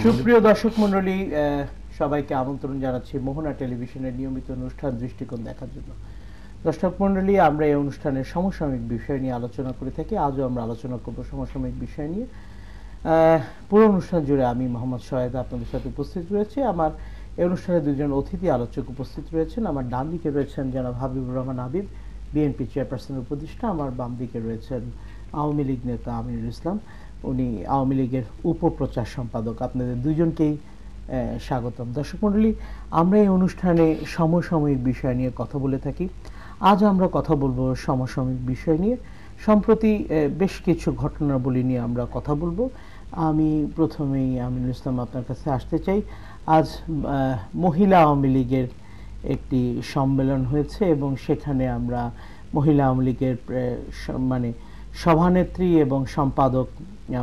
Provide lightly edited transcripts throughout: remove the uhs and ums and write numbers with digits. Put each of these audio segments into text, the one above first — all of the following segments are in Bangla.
সুপ্রিয় দর্শক মণ্ডলী, সবাইকে আমন্ত্রণ জানাচ্ছি মোহনা টেলিভিশনের নিয়মিত অনুষ্ঠান দৃষ্টিকোণ দেখার জন্য। দর্শক মণ্ডলী, আমরা এই অনুষ্ঠানের সমসাময়িক বিষয় নিয়ে আলোচনা করে থাকি। আজও আমরা আলোচনা করব সমসাময়িক বিষয় নিয়ে। পুরো অনুষ্ঠান জুড়ে আমি মোহাম্মদ শোয়েদ আপনাদের সাথে উপস্থিত রয়েছে। আমার এই অনুষ্ঠানে দুজন অতিথি আলোচক উপস্থিত রয়েছেন। আমার ডান দিকে রয়েছেন জনাব হাবিবুর রহমান হাবিব, বিএনপি চেয়ারপারসনের উপদেষ্টা। আমার বাম দিকে রয়েছেন আওয়ামী লীগ নেতা আমিনুল ইসলাম, উনি আওয়ামী লীগের উপপ্রচার সম্পাদক। আপনাদের দুজনকেই স্বাগতম। দর্শক মণ্ডলী, আমরা এই অনুষ্ঠানে সমসাময়িক বিষয় নিয়ে কথা বলে থাকি। আজ আমরা কথা বলবো সমসাময়িক বিষয় নিয়ে। সম্প্রতি বেশ কিছু ঘটনাবলী নিয়ে আমরা কথা বলবো। আমি প্রথমেই আমিনুল ইসলাম আপনার কাছে আসতে চাই। আজ মহিলা আওয়ামী লীগের একটি সম্মেলন হয়েছে এবং সেখানে আমরা মহিলা আওয়ামী লীগের মানে সভানেত্রী এবং সম্পাদক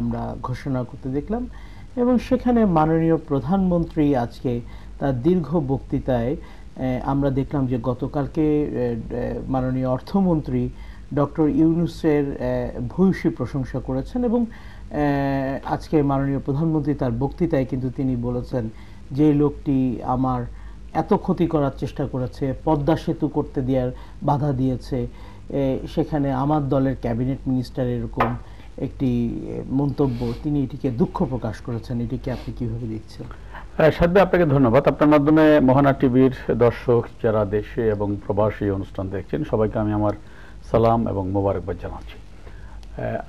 আমরা ঘোষণা করতে দেখলাম এবং সেখানে মাননীয় প্রধানমন্ত্রী আজকে তার দীর্ঘ বক্তৃতায় আমরা দেখলাম যে গতকালকে মাননীয় অর্থমন্ত্রী ডক্টর ইউনূসের ভূয়সী প্রশংসা করেছেন এবং আজকে মাননীয় প্রধানমন্ত্রী তার বক্তৃতায় কিন্তু তিনি বলেছেন যে লোকটি আমার এত ক্ষতি করার চেষ্টা করেছে, পদ্মা সেতু করতে দেওয়ার বাধা দিয়েছে, সেখানে আমার দলের ক্যাবিনেট মিনিস্টার এরকম একটি মন্তব্য, তিনি এটিকে দুঃখ প্রকাশ করেছেন। এটিকে আপনি কিভাবে দেখছেন? সাদ্দা, আপনাকে ধন্যবাদ। আপনার মাধ্যমে মোহনা টিভির দর্শক যারা দেশে এবং প্রবাসী অনুষ্ঠান দেখছেন সবাইকে আমি আমার সালাম এবং মোবারকবাদ জানাচ্ছি।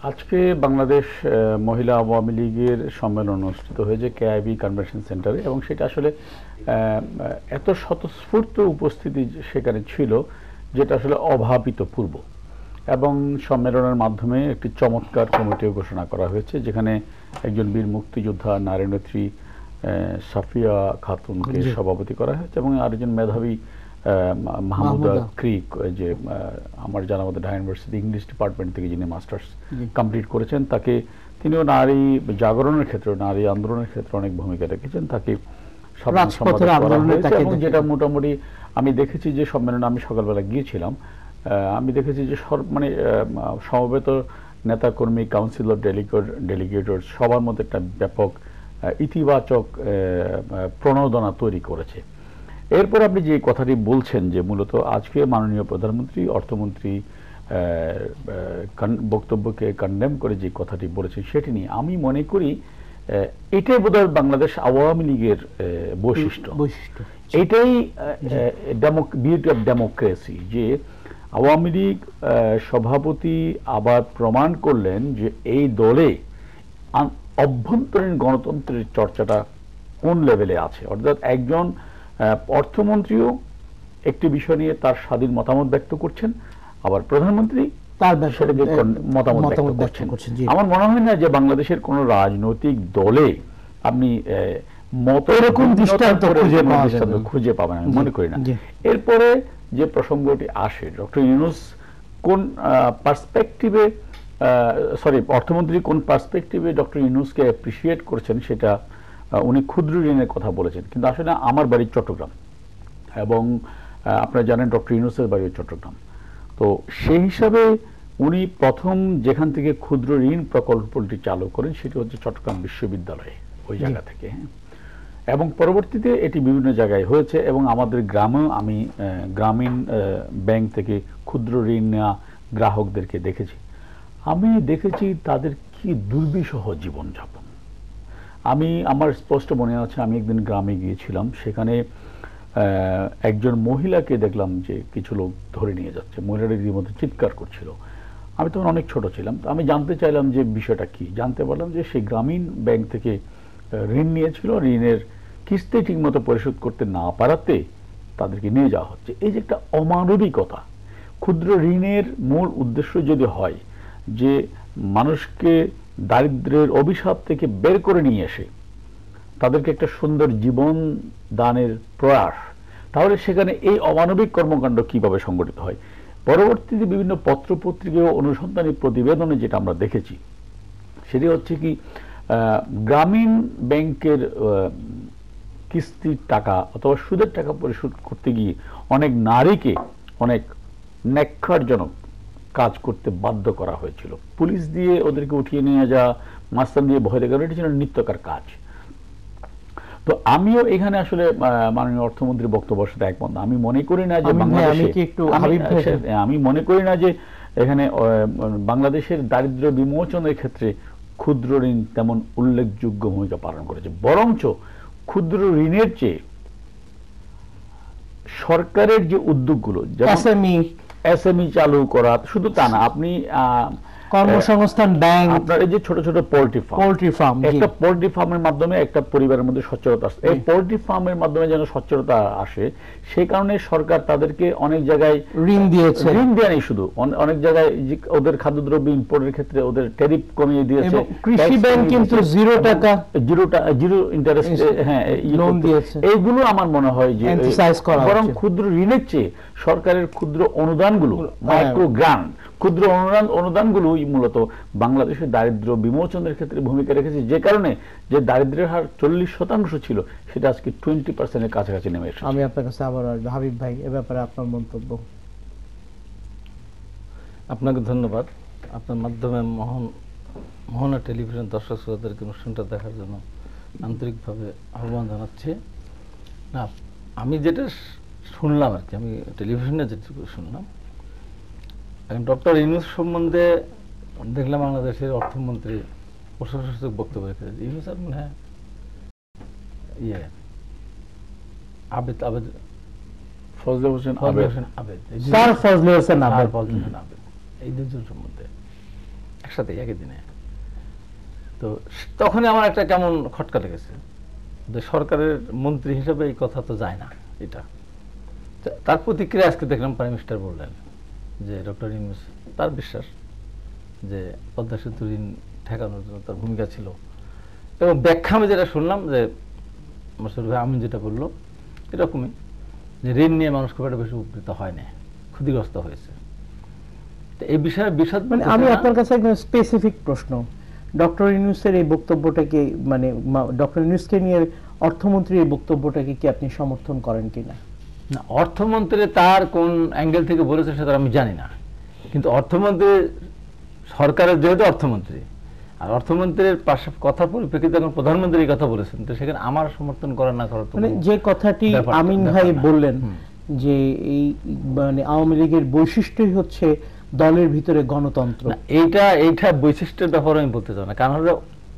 আজকে বাংলাদেশ মহিলা আওয়ামী লীগের সম্মেলন অনুষ্ঠিত হয়েছে কেআইবি কনভেনশন সেন্টারে এবং সেটা আসলে এত স্বতঃস্ফূর্ত উপস্থিতি সেখানে ছিল যেটা আসলে অভাবিত পূর্ব। এবং সম্মেলনের মাধ্যমে একটি চমৎকার কমিটিও ঘোষণা করা হয়েছে যেখানে একজন বীর মুক্তিযোদ্ধা নারী নেত্রী সাফিয়া খাতুনকে সভাপতি করা হয়েছে এবং আরেকজন মেধাবী মাহমুদা ক্রিক, যে আমার জানা মতো ঢাকা ইউনিভার্সিটি ইংলিশ ডিপার্টমেন্ট থেকে যিনি মাস্টার্স কমপ্লিট করেছেন, তাকে তিনিও নারী জাগরণের ক্ষেত্রে নারী আন্দোলনের ক্ষেত্রে অনেক ভূমিকা রেখেছেন, তাকে এবং যেটা মোটামুটি আমি দেখেছি যে সম্মেলনে আমি সকালবেলা গিয়েছিলাম, আমি দেখেছি যে মানে সমবেত নেতাকর্মী, কাউন্সিলর, ডেলিগেটর সবার মধ্যে একটা ব্যাপক ইতিবাচক প্রণোদনা তৈরি করেছে। এরপর আপনি যে কথাটি বলছেন যে মূলত আজকে মাননীয় প্রধানমন্ত্রী অর্থমন্ত্রী বক্তব্যকে কন্ডেম করে যে কথাটি বলেছেন সেটি নিয়ে আমি মনে করি এটাই বোধহয় বাংলাদেশ আওয়ামী লীগের বৈশিষ্ট্য। এটাই বিউটি অফ ডেমোক্রেসি, যে আওয়ামী লীগ সভাপতি আবার প্রমাণ করলেন যে এই দলে অভ্যন্তরীণ গণতন্ত্রের চর্চাটা কোন লেভেলে আছে। অর্থাৎ একজন অর্থমন্ত্রীও একটি বিষয় নিয়ে তার স্বাধীন মতামত ব্যক্ত করছেন, আবার প্রধানমন্ত্রী তার সেটাকে মতামত ব্যক্ত করছেন। আমার মনে হয় না যে বাংলাদেশের কোন রাজনৈতিক দলে আপনি খুঁজে পাবেন, আমি মনে করি না। এরপরে যে প্রসঙ্গটি আসে, ডক্টর ইউনূস কোন পার্সপেক্টিভে অর্থমন্ত্রী কোন পার্সপেক্টিভে ডক্টর ইউনূসকে অ্যাপ্রিসিয়েট করছেন সেটা উনি ক্ষুদ্র ঋণের কথা বলেছেন, কিন্তু আসলে আমার বাড়ি চট্টগ্রাম এবং আপনারা জানেন ডক্টর ইউনূসের বাড়ি চট্টগ্রাম। তো সেই হিসাবে উনি প্রথম যেখান থেকে ক্ষুদ্র ঋণ প্রকল্পটি চালু করেন সেটি হচ্ছে চট্টগ্রাম বিশ্ববিদ্যালয়ে, ওই জায়গা থেকে, এবং পরবর্তীতে এটি বিভিন্ন জায়গায় হয়েছে এবং আমাদের গ্রামেও আমি গ্রামীণ ব্যাংক থেকে ক্ষুদ্র ঋণ নেওয়া গ্রাহকদেরকে দেখেছি। আমি দেখেছি তাদের কি দুর্বিষহ জীবনযাপন। আমার স্পষ্ট মনে আছে আমি একদিন গ্রামে গিয়েছিলাম, সেখানে একজন মহিলাকে দেখলাম যে কিছু লোক ধরে নিয়ে যাচ্ছে, মহিলাটা রীতিমতো চিৎকার করছিল। আমি তখন অনেক ছোট ছিলাম, আমি জানতে চাইলাম যে বিষয়টা কি। জানতে পারলাম যে সে গ্রামীণ ব্যাংক থেকে ঋণ নিয়েছিল, ঋণের কিস্তি ঠিক মতো পরিশোধ করতে না পারাতে তাদেরকে নিয়ে যাওয়া হচ্ছে। এই যে একটা অমানবিকতা। ক্ষুদ্র ঋণের মূল উদ্দেশ্য যদি হয় যে মানুষকে দারিদ্র্যের অভিশাপ থেকে বের করে নিয়ে এসে তাদেরকে একটা সুন্দর জীবন দানের প্রয়াস, তাহলে সেখানে এই অমানবিক কর্মকাণ্ড কিভাবে সংগঠিত হয়। পরবর্তীতে বিভিন্ন পত্রপত্রিকা ও অনুসন্ধানী প্রতিবেদনে যেটা আমরা দেখেছি সেটি হচ্ছে কি গ্রামীণ ব্যাংকের কিস্তির টাকা অথবা সুদের টাকা পরিশোধ করতে গিয়ে অনেক নারীকে অনেক ন্যাক্কারজনক কাজ করতে বাধ্য করা হয়েছিল। পুলিশ দিয়ে ওদেরকে উঠিয়ে নিয়ে যাওয়া, মাস্টার দিয়ে ভয় দেখানো, এটি ছিল নিত্যকার কাজ। তো আমিও এখানে আসলে মাননীয় অর্থমন্ত্রীর বক্তব্যের সাথে একমত না। আমি মনে করি না যে আমি মনে করি না যে এখানে বাংলাদেশের দারিদ্র্য বিমোচনের ক্ষেত্রে ক্ষুদ্র ঋণ তেমন উল্লেখযোগ্য ভূমিকা পালন করেছে। বরঞ্চ ক্ষুদ্র ঋণের চেয়ে সরকারের যে উদ্যোগগুলো, এসএমই চালু করা, শুধু তা না, আপনি কর্মসংস্থান ব্যাংক, আপনার এই যে ছোট ছোট পোল্ট্রি ফার্ম, একটা পোল্ট্রি ফার্মের মাধ্যমে একটা পরিবারের মধ্যে সচ্ছলতা আসে। এই পোল্ট্রি ফার্মের মাধ্যমে যেন সচ্ছলতা আসে, সেই কারণে সরকার তাদেরকে অনেক জায়গায় ঋণ দিয়েছে। ঋণ দেয়া নেই শুধু, অনেক জায়গায় ওদের খাদ্যদ্রব্য ইম্পোর্টের ক্ষেত্রে ওদের ট্যারিফ কমিয়ে দিয়েছে। কৃষি ব্যাংক কিন্তু 0 টাকা জিরো ইন্টারেস্ট লোন দিয়েছে। এইগুলো আমার মনে হয় যে বরং ক্ষুদ্র ঋণের চেয়ে সরকারের ক্ষুদ্র অনুদানগুলো, মাইক্রো গ্রান্ট, ক্ষুদ্র অনুদানগুলো মূলত বাংলাদেশের দারিদ্র্য বিমোচনের ক্ষেত্রে ভূমিকা রেখেছে, যে কারণে যে দারিদ্র্যের হার 40% ছিল সেটা আজকে 20% কাছাকাছি নেমে এসেছে। আমি আপনার কাছে আবার আসবো, হাবিব ভাই, এ ব্যাপারে আপনার মন্তব্য। আপনাকে ধন্যবাদ। আপনার মাধ্যমে মোহনা টেলিভিশন দর্শক শ্রোতাদেরকে অনুষ্ঠানটা দেখার জন্য আন্তরিকভাবে আহ্বান জানাচ্ছি। না, আমি যেটা শুনলাম আর কি, আমি টেলিভিশনে যেটুকু শুনলাম, এখন ডক্টর ইউনূস সম্বন্ধে দেখলাম বাংলাদেশের অর্থমন্ত্রী প্রশংসাসূচক বক্তব্য রেখেছে। ইউনূস স্যার মনে হয় ফজলে হোসেন আবেদ, এই দুজন সম্বন্ধে একসাথে একই দিনে। তো তখনই আমার একটা কেমন খটকা লেগেছে যে সরকারের মন্ত্রী হিসেবে এই কথা তো যায় না। এটা তার প্রতিক্রিয়া আজকে দেখলাম প্রাইম মিনিস্টার বললেন যে ডক্টর ইউনূস তার বিশ্বাস যে পদ্মা সেতু ঋণ ঠেকানোর জন্য তার ভূমিকা ছিল, এবং ব্যাখ্যা আমি যেটা শুনলাম যে মাসুদ ভাই আমি যেটা বললো এরকমই, যে ঋণ নিয়ে মানুষ খুব একটা বেশি উপকৃত হয় না, ক্ষতিগ্রস্ত হয়েছে। তো এই বিষয়ে বিশদ মানে আমি আপনার কাছে একদম স্পেসিফিক প্রশ্ন, ডক্টর ইউনূসের এই বক্তব্যটাকে, মানে ডক্টর ইউনূসকে নিয়ে অর্থমন্ত্রীর এই বক্তব্যটাকে কি আপনি সমর্থন করেন কিনা? না, অর্থমন্ত্রী তার কোন অ্যাঙ্গেল থেকে বলেছে সেটা আমি জানি না, কিন্তু অর্থমন্ত্রী সরকারের যেহেতু অর্থমন্ত্রী, আর অর্থমন্ত্রীর পাশে কথার পরিপ্রেক্ষিতে যখন প্রধানমন্ত্রী কথা বলেছেন, তো সেখানে আমার সমর্থন করা না করা, মানে যে কথাটি আমিন ভাই বললেন যে এই মানে আওয়ামী লীগের বৈশিষ্ট্যই হচ্ছে দলের ভিতরে গণতন্ত্র, এইটা বৈশিষ্ট্যের ব্যাপারে আমি বলতে চাই না, কারণ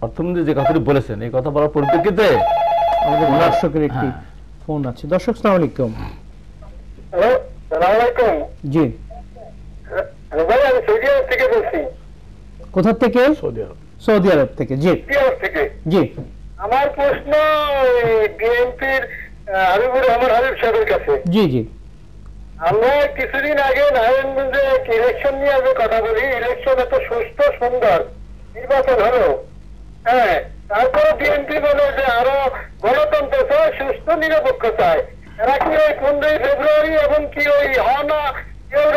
অর্থমন্ত্রী যে কথাটি বলেছেন এই কথা বলার পরিপ্রেক্ষিতে আমাদের দর্শকের একটি ফোন আছে। দর্শক আসসালামু আলাইকুম। হ্যালো, আসসালামু আলাইকুম। জি ভাই, আমি সৌদি আরব থেকে বলছি। কোথা থেকে? সৌদি আরব থেকে। জি জি। আমার প্রশ্ন বিএনপির হাবিবুর রহমান হাবিব সাহেবের কাছে। জি জি। আমরা কিছুদিন আগে নারায়ণগঞ্জে ইলেকশন নিয়ে আগে কথা বলি, ইলেকশন এত সুষ্ঠু সুন্দর নির্বাচন হলো, হ্যাঁ, তারপরে বিএনপি বলে যে আরো গণতন্ত্র চায়, সুস্থ নিরপেক্ষ চায়। এরা কি ওই 15 ফেব্রুয়ারি এবং কি ওই হওয়া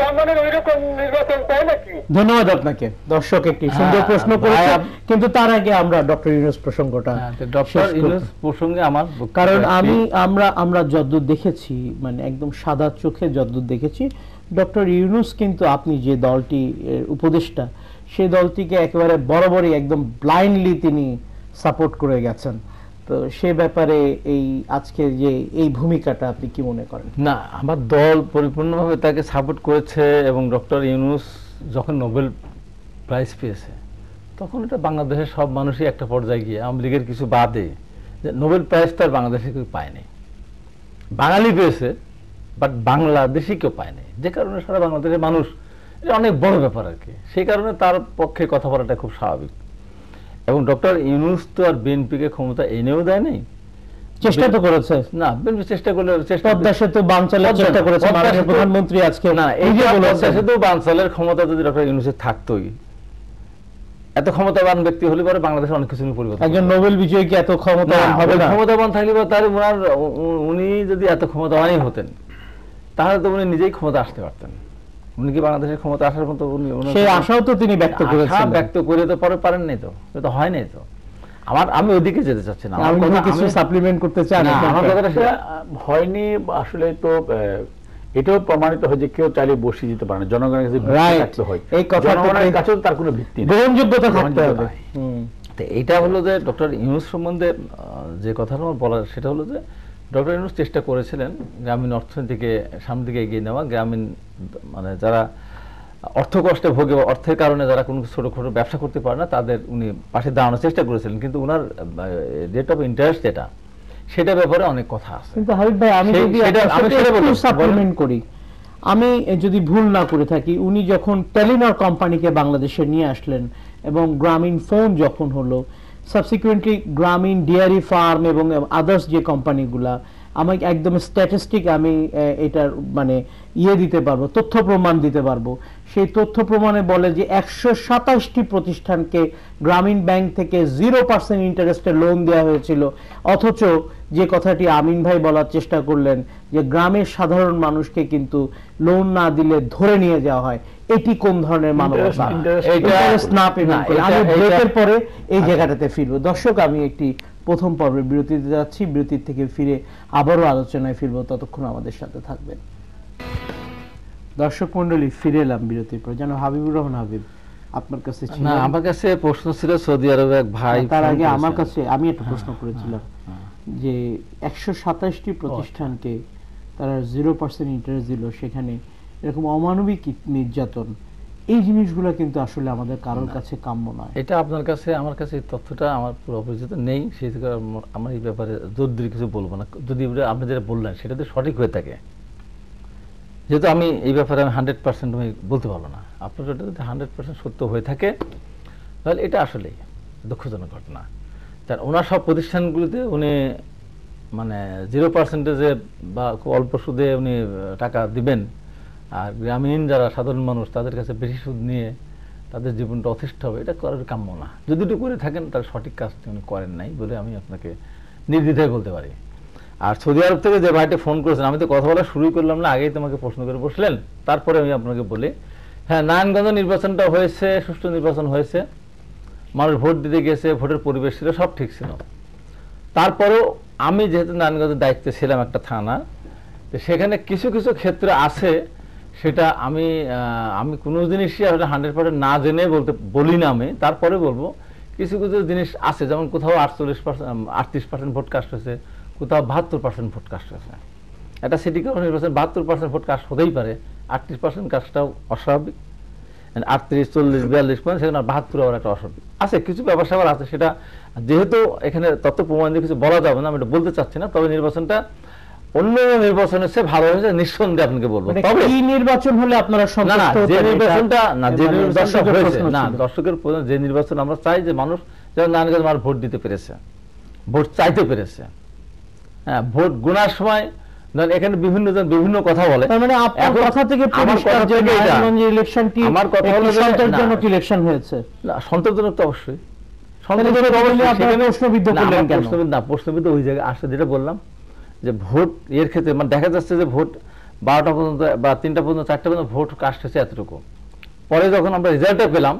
রহমানের ওই রকম নির্বাচন চায় নাকি? ধন্যবাদ আপনাকে। দর্শক একটি সুন্দর প্রশ্ন করেছে, কিন্তু তার আগে আমরা ডক্টর ইউনূস প্রসঙ্গটা, ডক্টর ইউনূস প্রসঙ্গে আমার, কারণ আমরা যতদূর দেখেছি, মানে একদম সাদা চোখে যতদূর দেখেছি, ডক্টর ইউনূস কিন্তু আপনি যে দলটি উপদেষ্টা, সেই দলটিকে একেবারে বরাবরই একদম ব্লাইন্ডলি তিনি সাপোর্ট করে গেছেন। তো সে ব্যাপারে এই আজকে যে এই ভূমিকাটা আপনি কি মনে করেন? না, আমার দল পরিপূর্ণভাবে তাকে সাপোর্ট করেছে, এবং ডক্টর ইউনূস যখন নোবেল প্রাইজ পেয়েছে তখন এটা বাংলাদেশের সব মানুষই একটা পর্যায়ে গিয়ে, আওয়ামী লীগের কিছু বাদে, যে নোবেল প্রাইজ তো আর বাংলাদেশে কেউ পায়নি, বাঙালি পেয়েছে বাট বাংলাদেশি কেউ পায়নি, যে কারণে সারা বাংলাদেশের মানুষ, এটা অনেক বড় ব্যাপার আর কি, সেই কারণে তার পক্ষে কথা বলাটা খুব স্বাভাবিক। এবং ডক্টর ইউনূস তো আর বিএনপিকে ক্ষমতা এনেও দেয় নাই, চেষ্টা তো করেছে। না, বিএনপি চেষ্টা করলে পদ্মা সেতু বানচালের চেষ্টা করেছে মাননীয় প্রধানমন্ত্রী আজকে। না, এই যে পদ্মা সেতু বানচালের ক্ষমতা যদি ডক্টর ইউনূসের থাকতোই, এত ক্ষমতাবান ব্যক্তি হলে পরে বাংলাদেশে অনেক কিছু পরিবর্তন। একজন নোবেল বিজয়ী কি এত ক্ষমতাবান হবে না? ক্ষমতাবান থাকলে তার উনি যদি এত ক্ষমতাবানই হতেন তাহলে তো উনি নিজেই ক্ষমতা আসতে পারতেন। উনি কি বাংলাদেশের ক্ষমতা আসার মতো সেই আশাও তো তিনি ব্যক্ত করেছেন, ব্যক্ত করে তো পরে পারেন নাই, তো হয় নাই। তো আমি ওইদিকে যেতে চাচ্ছি না, আমি কিছু সাপ্লিমেন্ট করতে চাই না। আমার কথাটা হয়নি আসলে, তো এটাও প্রমাণিত হয় যে কেউ চাইলে বসিয়ে দিতে পারে না, জনগণের কাছে থাকতে হয়, এই কথার কাছে তার কোনো ভিত্তি নেই, গ্রহণযোগ্যতা থাকতে হবে। তো এইটা হলো যে ডক্টর ইউনূস সম্বন্ধে যে কথাটা আমার বলার, সেটা হলো যে ডক্টর ইউনূস চেষ্টা করেছিলেন গ্রামীণ অর্থনীতিকে সামনের দিকে এগিয়ে নেওয়া, গ্রামীণ মানে যারা অর্থ কষ্টে ভোগে, অর্থের কারণে যারা কোনো ছোটোখাটো ব্যবসা করতে পারে না, তাদের উনি পাশে দাঁড়ানোর চেষ্টা করেছিলেন। কিন্তু ওনার রেট অফ ইন্টারেস্ট যেটা, সেটা ব্যাপারে অনেক কথা আছে। কিন্তু হাবিব ভাই, আমি যদি একটু সাপ্লিমেন্ট করি, আমি যদি ভুল না করে থাকি, উনি যখন টেলিনর কোম্পানিকে বাংলাদেশে নিয়ে আসলেন এবং গ্রামীণ ফোন যখন হলো, সাবসিকুয়েন্টলি গ্রামীণ ডেয়ারি ফার্ম এবং আদার্স যে কোম্পানিগুলা, আমাকে একদম স্ট্যাটিস্টিক আমি এটার মানে দিতে পারবো, তথ্য প্রমাণ দিতে পারবো। সেই তথ্য প্রমাণে বলে যে 127টি প্রতিষ্ঠানকে গ্রামীণ ব্যাংক থেকে 0% ইন্টারেস্টে লোন দেওয়া হয়েছিল। অথচ যে কথাটি আমিন ভাই বলার চেষ্টা করলেন যে গ্রামের সাধারণ মানুষকে কিন্তু লোন না দিলে ধরে নিয়ে যাওয়া হয়, এটি কোন ধরনের মানবতা? আমি ব্রেকের পরে এই জায়গাটাতে ফিরবো। দর্শক, আমি একটি প্রথম পর্বের বিরতিতে যাচ্ছি, বিরতির থেকে ফিরে আবারও আলোচনায় ফিরবো, ততক্ষণ আমাদের সাথে থাকবেন। দর্শক মন্ডলী, ফিরে এলাম বিরতির পর। যেন হাবিবুর রহমান হাবিব, আপনার কাছে না, আমার কাছে প্রশ্ন ছিল সৌদি আরবে এক ভাই, তার আগে আমার কাছে আমি একটা প্রশ্ন করেছিলাম যে 127টি প্রতিষ্ঠানকে তারা 0% ইন্টারেস্ট দিল, সেখানে এরকম অমানবিক নির্যাতন, এই জিনিসগুলো কিন্তু আসলে আমাদের কারোর কাছে কাম্য নয়। এটা আপনার কাছে, আমার কাছে এই তথ্যটা আমার পুরো অপরিচিত নেই, সেই থেকে আমার এই ব্যাপারে জোর দিয়ে কিছু বলবো না। যদি আপনি যেটা বললেন সেটা তো সঠিক হয়ে থাকে, যেহেতু আমি এই ব্যাপারে আমি 100% আমি বলতে পারবো না। আপনার যদি 100% সত্য হয়ে থাকে তাহলে এটা আসলেই দুঃখজনক ঘটনা। তার ওনার সব প্রতিষ্ঠানগুলিতে উনি মানে 0%-এ বা খুব অল্প সুদে উনি টাকা দিবেন, আর গ্রামীণ যারা সাধারণ মানুষ তাদের কাছে বেশি সুদ নিয়ে তাদের জীবনটা অতিষ্ঠ হবে, এটা করার কাম্য না। যদি একটু করে থাকেন তার সঠিক কাজটি উনি করেন নাই বলে আমি আপনাকে নির্দ্বিধায় বলতে পারি। আর সৌদি আরব থেকে যে ভাইটা ফোন করেছেন, আমি তো কথা বলা শুরুই করলাম না, আগেই তোমাকে প্রশ্ন করে বসলেন, তারপরে আমি আপনাকে বলি, হ্যাঁ, নারায়ণগঞ্জ নির্বাচনটা হয়েছে, সুষ্ঠু নির্বাচন হয়েছে, মানুষ ভোট দিতে গেছে, ভোটের পরিবেশ ছিল, সব ঠিক ছিল। তারপরেও আমি যেহেতু নারায়ণগঞ্জের দায়িত্বে ছিলাম একটা থানা, সেখানে কিছু কিছু ক্ষেত্রে আছে, সেটা আমি কোনো জিনিসই আসলে 100% না জেনে বলি না আমি, তারপরে বলবো কিছু কিছু জিনিস আছে, যেমন কোথাও 38% ভোট কাস্ট হয়েছে, কোথাও 72% ভোট কাস্ট হয়েছে। একটা সিটি কর্পোরেশন নির্বাচন 72% ভোট কাস্ট হতেই পারে, 38% কাস্টটাও অস্বাভাবিক, 38, 40, 42, সেখানে 72 আবার একটা অস্বাভাবিক আছে। কিছু ব্যাপার স্যাপার আছে, সেটা যেহেতু এখানে তথ্য প্রমাণ দিয়ে কিছু বলা যাবে না, আমি এটা বলতে চাচ্ছি না। তবে নির্বাচনটা অন্য নির্বাচনের চেয়ে ভালো হয়েছে নিঃসন্দেহে আপনাকে বলবো। তবে এই নির্বাচন হলে আপনারা সন্তুষ্ট? যে নির্বাচনটা না, যে নির্বাচন হয়েছে না, দর্শকের যে নির্বাচন আমরা চাই যে মানুষ যেন নারায়ণগঞ্জ মানুষ ভোট দিতে পেরেছে, ভোট চাইতে পেরেছে। হ্যাঁ, ভোট গোনার সময় এখানে বিভিন্ন জন বিভিন্ন কথা বলে, মানে আপনার কথা থেকে পরিষ্কার যে নারায়ণগঞ্জের ইলেকশনটি আমার কথা হলো সন্তোষজনক ইলেকশন হয়েছে। না, সন্তোষজনক তো অবশ্যই, সন্তোষজনক অবশ্যই। আপনারা প্রশ্নবিদ্ধ করলেন কেন? প্রশ্নবিদ্ধ ওই জায়গায় আসলে যেটা বললাম যে ভোট এর ক্ষেত্রে মানে দেখা যাচ্ছে যে ভোট 12টা পর্যন্ত বা 3টা পর্যন্ত 4টা পর্যন্ত ভোট কাস্ট হয়েছে এতটুকু, পরে যখন আমরা রেজাল্টটা পেলাম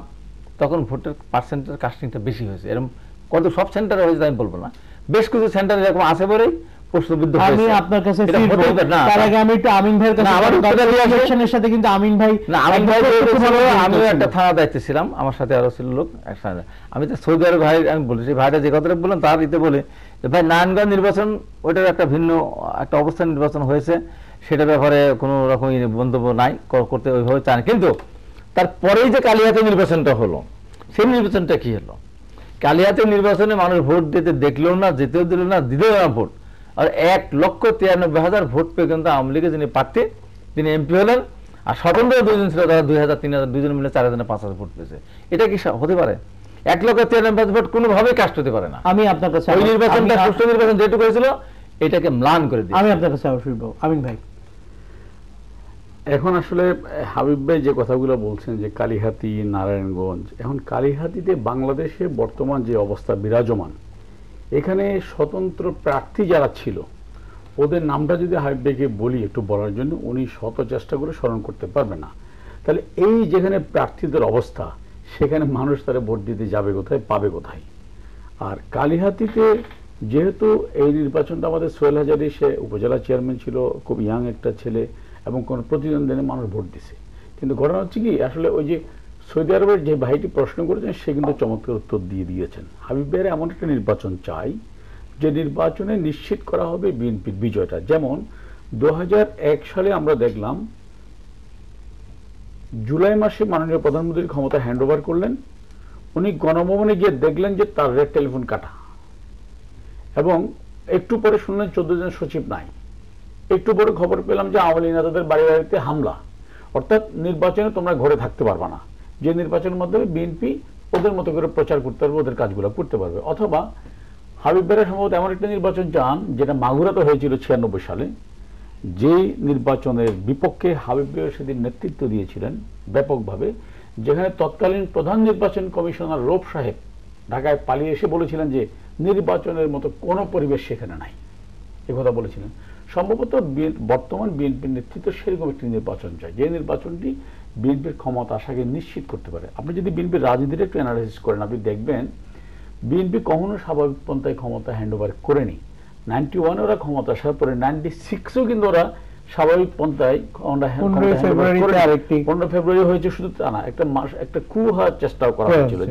তখন ভোটের পার্সেন্টেজ কাস্টিংটা বেশি হয়েছে। এরকম কত সব সেন্টারে হয়েছে আমি বলবো না, বেশ কিছু সেন্টারে এরকম আছে বলেই প্রশ্নবিদ্ধ হয়েছে। আমি আপনার কাছে তার আগে আমি একটু আমিন ভাইয়ের কাছে, ইলেকশনের সাথে কিন্তু আমিন ভাই, না আমিন ভাই আমি একটা থানা দায়িত্বে ছিলাম, আমার সাথে আরো ছিল লোক একসাথে। আমি তো সৌদি আরব ভাই আমি বলেছি, ভাইটা যে কথাটা বললাম তার ইতে বলে ভাই নারায়ণগঞ্জ নির্বাচন ওইটার একটা ভিন্ন একটা অবস্থান নির্বাচন হয়েছে, সেটা ব্যাপারে কোনো রকম মন্তব্য নাই, করতে ওইভাবে চান। কিন্তু তারপরেই যে কালিহাতে নির্বাচনটা হলো, সেই নির্বাচনটা কি হলো? কালিহাতে নির্বাচনে মানুষ ভোট দিতে দেখলেও না, যেতেও দিল না, দিতেও না ভোট, আর 1,93,000 ভোট পেয়ে কিন্তু আওয়ামী লীগের যিনি প্রার্থী তিনি এমপি হলেন, আর স্বতন্ত্র দুজন ছিল তারা 2,000, 3,000, দুজন মিলে 4,000, 5,000 ভোট পেয়েছে। এটা কি হতে পারে? 1,93,000 ভোট কোনোভাবেই কাস্ট হতে পারে না। আমি আপনার কাছে ওই নির্বাচনটা সুষ্ঠু নির্বাচন যেটুকু হয়েছিল এটাকে ম্লান করে দিই। আমি আপনার কাছে অবশ্যই আমিন ভাই, এখন আসলে হাবিব ভাই যে কথাগুলো বলছেন যে কালিহাতি, নারায়ণগঞ্জ, এখন কালিহাতিতে বাংলাদেশে বর্তমান যে অবস্থা বিরাজমান, এখানে স্বতন্ত্র প্রার্থী যারা ছিল ওদের নামটা যদি হাবিব ভাইকে বলি একটু বলার জন্য, উনি শত চেষ্টা করে স্মরণ করতে পারবে না। তাহলে এই যেখানে প্রার্থীদের অবস্থা, সেখানে মানুষ তারা ভোট দিতে যাবে কোথায়, পাবে কোথায়? আর কালিহাতিতে যেহেতু এই নির্বাচনটা আমাদের সোহেল হাজারি, সে উপজেলা চেয়ারম্যান ছিল, খুব ইয়াং একটা ছেলে, এবং কোনো প্রতিদ্বন্দ্বিতা মানুষ ভোট দিছে। কিন্তু ঘটনা হচ্ছে কি, আসলে ওই যে সৌদি আরবের যে ভাইটি প্রশ্ন করেছেন সে কিন্তু চমৎকার উত্তর দিয়ে দিয়েছেন। হাবিব ভাইয়ের এমন একটা নির্বাচন চাই যে নির্বাচনে নিশ্চিত করা হবে বিএনপির বিজয়টা। যেমন 2001 সালে আমরা দেখলাম জুলাই মাসে মাননীয় প্রধানমন্ত্রীর ক্ষমতা হ্যান্ড ওভার করলেন, উনি গণভবনে গিয়ে দেখলেন যে তার রেড টেলিফোন কাটা, এবং একটু পরে শুনলেন 14 জন সচিব নাই। একটু পরে খবর পেলাম যে আওয়ামী লীগ নেতাদের বাড়ি বাড়িতে হামলা, অর্থাৎ নির্বাচনে তোমরা ঘরে থাকতে পারবা না, যে নির্বাচনের মাধ্যমে বিএনপি ওদের মতো করে প্রচার করতে পারবে, ওদের কাজগুলো করতে পারবে। অথবা হাবিব ভাইয়ের সম্ভবত এমন একটা নির্বাচন চান যেটা মাগুরাতে হয়েছিল 96 সালে, যে নির্বাচনের বিপক্ষে হাবিব ভাই সেদিন নেতৃত্ব দিয়েছিলেন ব্যাপকভাবে, যেখানে তৎকালীন প্রধান নির্বাচন কমিশনার রৌফ সাহেব ঢাকায় পালিয়ে এসে বলেছিলেন যে নির্বাচনের মতো কোনো পরিবেশ সেখানে নাই, একথা বলেছিলেন। সম্ভবত বর্তমান বিএনপির নেতৃত্ব সেরকম একটি নির্বাচন চায়, যে নির্বাচনটি বিএনপির ক্ষমতা আশাকে নিশ্চিত করতে পারে। আপনি যদি বিএনপির রাজনীতির একটু অ্যানালাইসিস করেন, আপনি দেখবেন বিএনপি কখনো স্বাভাবিক পন্থায় ক্ষমতা হ্যান্ড ওভার করেনি। 91 ওরা ক্ষমতা আসার পরে 96ও কিন্তু ওরা স্বাভাবিক পন্থায় 15 ফেব্রুয়ারি হয়েছে, শুধু তা না, একটা মাস একটা কু হওয়ার চেষ্টাও করা হয়েছিল,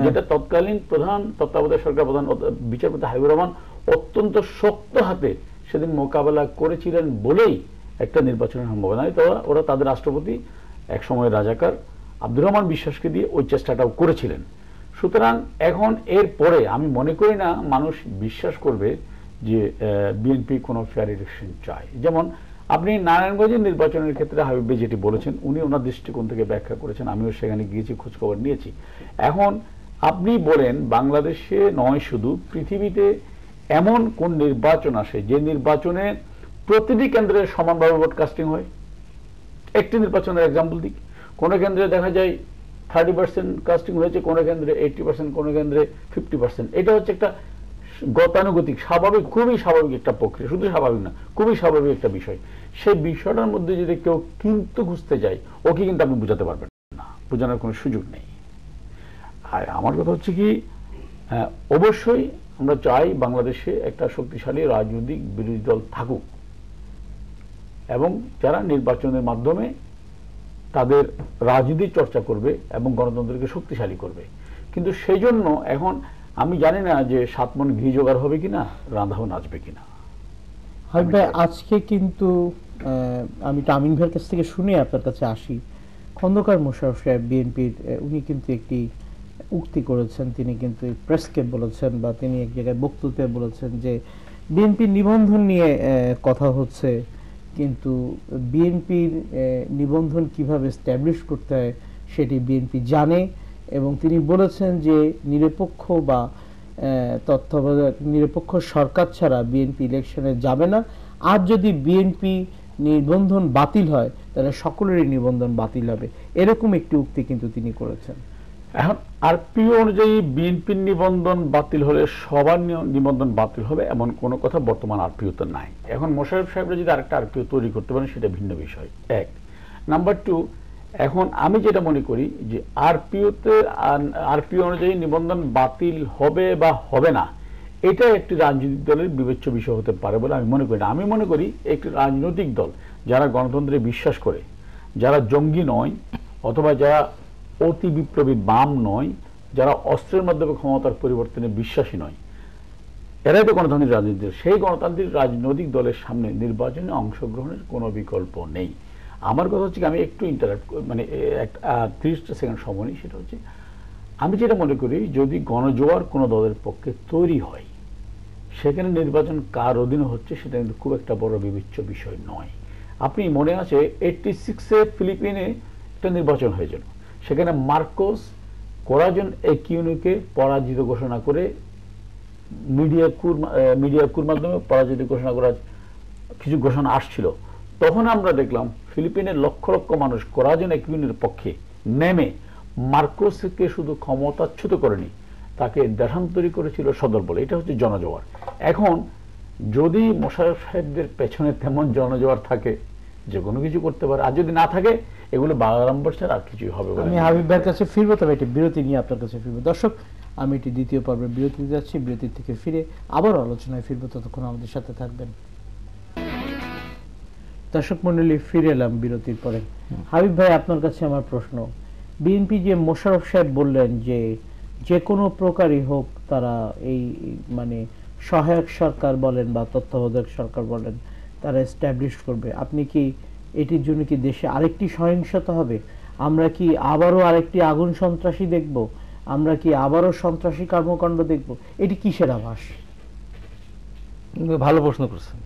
যেটা তৎকালীন প্রধান তত্ত্বাবধায়ক সরকার প্রধান বিচারপতি হাবিবুর রহমান অত্যন্ত শক্ত হাতে সেদিন মোকাবেলা করেছিলেন বলেই একটা নির্বাচনের সম্ভাবনা। ওরা তাদের রাষ্ট্রপতি একসময় রাজাকার আব্দুর রহমান বিশ্বাসকে দিয়ে ওই চেষ্টাটাও করেছিলেন। সুতরাং এখন এর পরে আমি মনে করি না মানুষ বিশ্বাস করবে যে বিএনপি কোনো ফেয়ার ইলেকশন চায়। যেমন আপনি নারায়ণগঞ্জের নির্বাচনের ক্ষেত্রে হাবিব ভাই যেটি বলেছেন, উনি ওনার দৃষ্টিকোণ থেকে ব্যাখ্যা করেছেন, আমিও সেখানে গিয়েছি, খোঁজখবর নিয়েছি। এখন আপনি বলেন বাংলাদেশে নয়, শুধু পৃথিবীতে এমন কোন নির্বাচন আসে যে নির্বাচনে প্রতিটি কেন্দ্রে সমানভাবে ভোট কাস্টিং হয়? একটি নির্বাচনের এক্সাম্পল দিক। কোনো কেন্দ্রে দেখা যায় 30% কাস্টিং হয়েছে, কোনো কেন্দ্রে 80%, কোনো কেন্দ্রে 50%। এটা হচ্ছে একটা গতানুগতিক স্বাভাবিক, খুবই স্বাভাবিক একটা প্রক্রিয়া, শুধু স্বাভাবিক না, খুবই স্বাভাবিক একটা বিষয়। সেই বিষয়টার মধ্যে যদি কেউ কিন্তু খুঁজতে যায়, ওকে কিন্তু আপনি বোঝাতে পারবেন না, বোঝানোর কোনো সুযোগ নেই। আর আমার কথা হচ্ছে কি, অবশ্যই আমরা চাই বাংলাদেশে একটা শক্তিশালী রাজনৈতিক বিরোধী দল থাকুক, এবং যারা নির্বাচনের মাধ্যমে তাদের রাজনীতির চর্চা করবে এবং গণতন্ত্রকে শক্তিশালী করবে। কিন্তু সেই জন্য এখন আমি জানি না যে 7 মণ ঘি জোগাড় হবে কিনা, রাঁধাও নাচবে কিনা। হাবিব ভাই, আজকে কিন্তু আমি তামিম ভাইয়ের কাছ থেকে শুনে আপনার কাছে আসি, খন্দকার মোশাররফ সাহেব বিএনপির, উনি কিন্তু একটি উক্তি করেছেন, তিনি কিন্তু প্রেসকে বলেছেন বা তিনি এক জায়গায় বক্তব্যে বলেছেন যে বিএনপির নিবন্ধন নিয়ে কথা হচ্ছে, কিন্তু বিএনপির নিবন্ধন কিভাবে এস্টাবলিশ করতে হয় সেটি বিএনপি জানে, এবং তিনি বলেছেন যে নিরপেক্ষ বা তত্ত্বাবধায়ক নিরপেক্ষ সরকার ছাড়া বিএনপি ইলেকশনে যাবে না। আর যদি বিএনপি নিবন্ধন বাতিল হয় তাহলে সকলেরই নিবন্ধন বাতিল হবে, এরকম একটি উক্তি কিন্তু তিনি করেছেন। এখন আরপিও অনুযায়ী বিএনপির নিবন্ধন বাতিল হলে সবার নিবন্ধন বাতিল হবে এমন কোনো কথা বর্তমান আরপিওতে নাই। এখন মোশাররফ সাহেবরা যদি আরেকটা আরপিও তৈরি করতে পারেন সেটা ভিন্ন বিষয়, এক। নাম্বার 2, এখন আমি যেটা মনে করি যে আরপিও অনুযায়ী নিবন্ধন বাতিল হবে বা হবে না, এটা একটি রাজনৈতিক দলের বিবেচ্য বিষয় হতে পারে বলে আমি মনে করি না। আমি মনে করি একটি রাজনৈতিক দল যারা গণতন্ত্রে বিশ্বাস করে, যারা জঙ্গি নয়, অথবা যারা অতি বিপ্লবী বাম নয়, যারা অস্ত্রের মাধ্যমে ক্ষমতার পরিবর্তনে বিশ্বাসী নয়, এরাই তো গণতান্ত্রিক রাজনীতি। সেই গণতান্ত্রিক রাজনৈতিক দলের সামনে নির্বাচনে অংশগ্রহণের কোনো বিকল্প নেই। আমার কথা হচ্ছে আমি একটু মানে 30 সেকেন্ড সময় নিই। সেটা হচ্ছে আমি যেটা মনে করি, যদি গণজোয়ার কোনো দলের পক্ষে তৈরি হয়, সেখানে নির্বাচন কার অধীনে হচ্ছে সেটা কিন্তু খুব একটা বড় বিবেচ্য বিষয় নয়। আপনি মনে আছে 86-এ ফিলিপিনে একটা নির্বাচন হয়েছিল, সেখানে মার্কোস কোরাজন একিউনুকে পরাজিত ঘোষণা করে মিডিয়া কুর মাধ্যমে পরাজিত ঘোষণা করার কিছু ঘোষণা আসছিল। তখন আমরা দেখলাম ফিলিপিনের লক্ষ লক্ষ মানুষ কোরাজন একিউনের পক্ষে নেমে মার্কোসকে শুধু ক্ষমতাচ্যুত করেনি, তাকে দেশান্তরী করেছিল সদল বলে। এটা হচ্ছে জনজোয়ার। এখন যদি মোশাররফ সাহেবদের পেছনে তেমন জনজোয়ার থাকে, যে কোনো কিছু করতে পারে, আর যদি না থাকে এগুলো বাগাড়ম্বর ছাড়া আর কিছুই হবে। আমি হাবিব ভাইয়ের কাছে ফিরবো, তবে একটি বিরতি নিয়ে আপনার কাছে ফিরবো। দর্শক, আমি এটি দ্বিতীয় পর্বের বিরতি যাচ্ছি, বিরতির থেকে ফিরে আবার আলোচনায় ফিরবো, ততক্ষণ আমাদের সাথে থাকবেন। দর্শক মণ্ডলী, ফিরে এলাম বিরতির পরে। হাবিব ভাই, আপনার কাছে আমার প্রশ্ন, বিএনপি যে মোশাররফ সাহেব বললেন যে যে কোনো প্রকারই হোক তারা এই মানে সহায়ক সরকার বলেন বা তত্ত্বাবধায়ক সরকার বলেন তারা এস্টাবলিশ করবে, আপনি কি এটির জন্য কি দেশে আরেকটি সহিংসতা হবে? আমরা কি আবারও আরেকটি আগুন সন্ত্রাসী দেখব? আমরা কি আবারও সন্ত্রাসী কর্মকাণ্ড দেখব? এটি কিসের আভাস? ভালো প্রশ্ন করছেন।